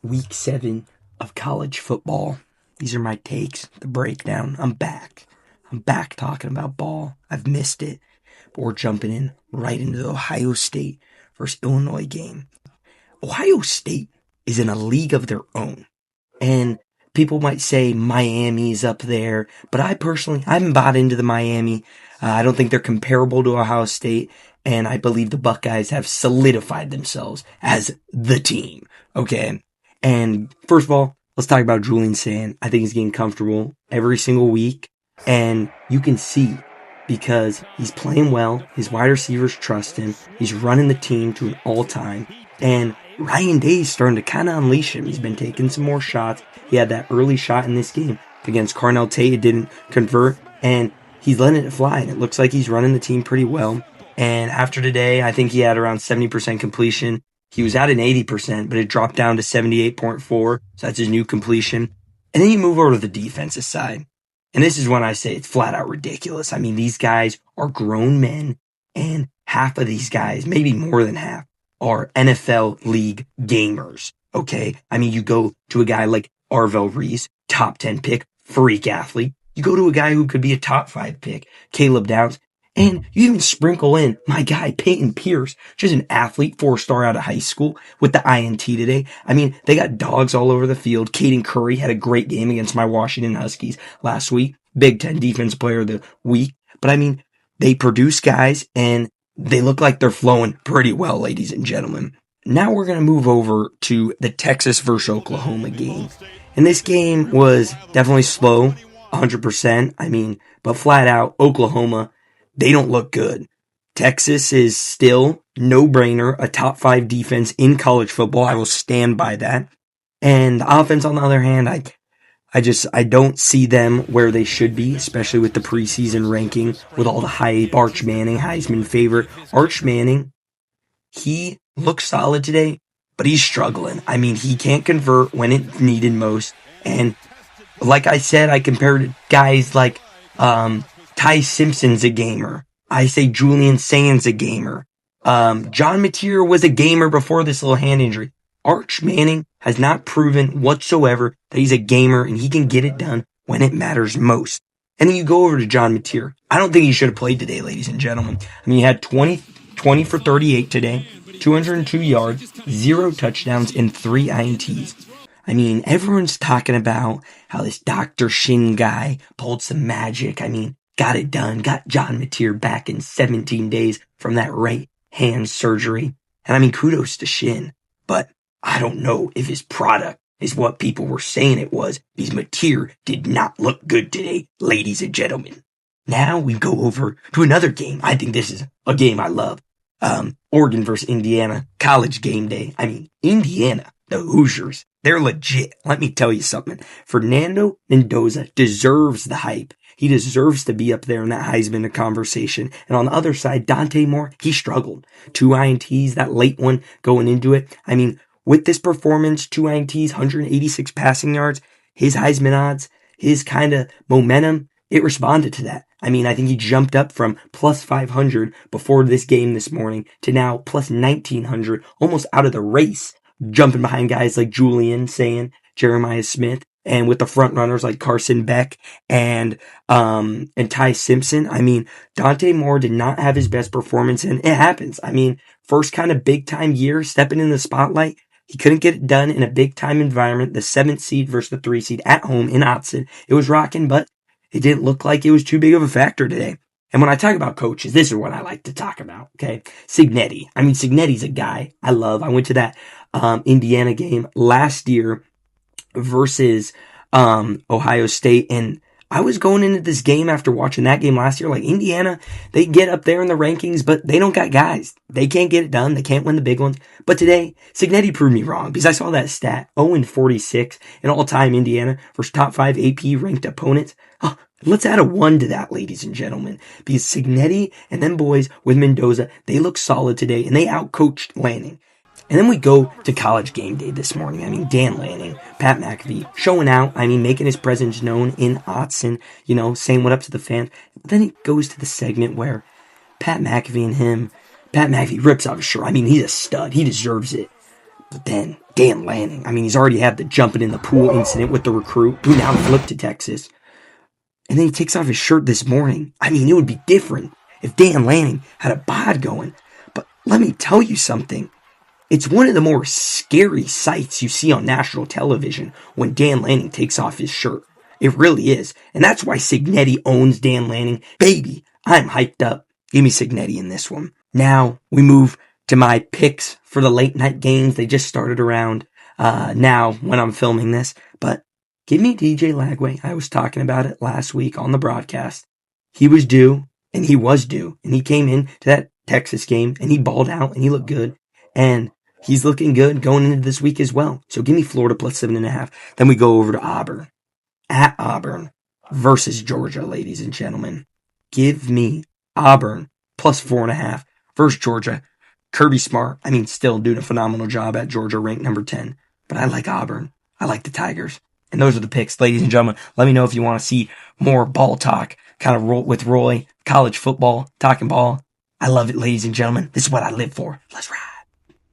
Week 7 of college football. These are my takes, the breakdown. I'm back. I'm back talking about ball. I've missed it. But we're jumping in right into the Ohio State versus Illinois game. Ohio State is in a league of their own. And people might say Miami's up there, but I haven't bought into the Miami. I don't think they're comparable to Ohio State, and I believe the Buckeyes have solidified themselves as the team. Okay. And first of all, let's talk about Julian Sand. I think he's getting comfortable every single week, and you can see because he's playing well. His wide receivers trust him. He's running the team to an all-time, and Ryan Day's starting to kind of unleash him. He's been taking some more shots. He had that early shot in this game against Carnell Tate. It didn't convert, and he's letting it fly, and it looks like he's running the team pretty well. And after today, I think he had around 70% completion. He was at an 80%, but it dropped down to 78.4, so that's his new completion. And then you move over to the defensive side. And this is when I say it's flat out ridiculous. I mean, these guys are grown men, and half of these guys, maybe more than half, are NFL league gamers, okay? I mean, you go to a guy like Arvell Reese, top 10 pick, freak athlete. You go to a guy who could be a top 5 pick, Caleb Downs, and you even sprinkle in my guy, Peyton Pierce, just an athlete, 4-star out of high school with the INT today. I mean, they got dogs all over the field. Caden Curry had a great game against my Washington Huskies last week. Big Ten Defensive Player of the Week. But I mean, they produce guys and they look like they're flowing pretty well, ladies and gentlemen. Now we're going to move over to the Texas versus Oklahoma game. And this game was definitely slow, 100%. I mean, but flat out, Oklahoma, they don't look good. Texas is still, no-brainer, a top 5 defense in college football. I will stand by that. And the offense, on the other hand, I don't see them where they should be, especially with the preseason ranking, with all the hype. Arch Manning, Heisman favorite. Arch Manning, he looks solid today, but he's struggling. I mean, he can't convert when it needed most. And like I said, I compared guys like Ty Simpson's a gamer. I say Julian Sand's a gamer. John Mateer was a gamer before this little hand injury. Arch Manning has not proven whatsoever that he's a gamer and he can get it done when it matters most. And then you go over to John Mateer. I don't think he should have played today, ladies and gentlemen. I mean, he had 20 for 38 today, 202 yards, 0 touchdowns, and 3 INTs. I mean, everyone's talking about how this Dr. Shin guy pulled some magic. I mean, got it done, got John Mateer back in 17 days from that right hand surgery. And I mean, kudos to Shin, but I don't know if his product is what people were saying it was, because Mateer did not look good today, ladies and gentlemen. Now we go over to another game. I think this is a game I love. Oregon versus Indiana, college game day. I mean, Indiana, the Hoosiers, they're legit. Let me tell you something. Fernando Mendoza deserves the hype. He deserves to be up there in that Heisman conversation. And on the other side, Dante Moore, he struggled. 2 INTs, that late one going into it. I mean, with this performance, 2 INTs, 186 passing yards, his Heisman odds, his kind of momentum, it responded to that. I mean, I think he jumped up from plus 500 before this game this morning to now plus 1900, almost out of the race, jumping behind guys like Julian Sand, Jeremiah Smith, and with the front runners like Carson Beck and Ty Simpson. I mean, Dante Moore did not have his best performance, and it happens. I mean, first kind of big time year, stepping in the spotlight. He couldn't get it done in a big time environment. The 7th seed versus the 3 seed at home in Autzen. It was rocking, but it didn't look like it was too big of a factor today. And when I talk about coaches, this is what I like to talk about, okay? Cignetti. I mean, Cignetti's a guy I love. I went to that Indiana game last year versus Ohio State, and I was going into this game after watching that game last year, like Indiana, they get up there in the rankings, but they don't got guys. They can't get it done. They can't win the big ones. But today, Cignetti proved me wrong because I saw that stat, 0-46 in all-time Indiana versus top 5 AP ranked opponents. Oh, let's add a 1 to that, ladies and gentlemen, because Cignetti and them boys with Mendoza, they look solid today, and they outcoached Lanning. And then we go to college game day this morning. I mean, Dan Lanning, Pat McAfee, showing out. I mean, making his presence known in Autzen, you know, saying what up to the fans. But then it goes to the segment where Pat McAfee rips off his shirt. I mean, he's a stud. He deserves it. But then, Dan Lanning, he's already had the jumping in the pool incident with the recruit, who now flipped to Texas. And then he takes off his shirt this morning. It would be different if Dan Lanning had a bod going. But let me tell you something. It's one of the more scary sights you see on national television when Dan Lanning takes off his shirt. It really is. And that's why Signetti owns Dan Lanning. Baby, I'm hyped up. Give me Signetti in this one. Now we move to my picks for the late night games. They just started around now when I'm filming this. But give me DJ Lagway. I was talking about it last week on the broadcast. He was due, and he was due. And he came in to that Texas game, and he balled out, and he looked good. And he's looking good going into this week as well. So give me Florida plus 7.5. Then we go over to Auburn. At Auburn versus Georgia, ladies and gentlemen. Give me Auburn plus 4.5 versus Georgia. Kirby Smart, still doing a phenomenal job at Georgia, ranked number 10. But I like Auburn. I like the Tigers. And those are the picks, ladies and gentlemen. Let me know if you want to see more ball talk, kind of with Roy, college football, talking ball. I love it, ladies and gentlemen. This is what I live for. Let's ride.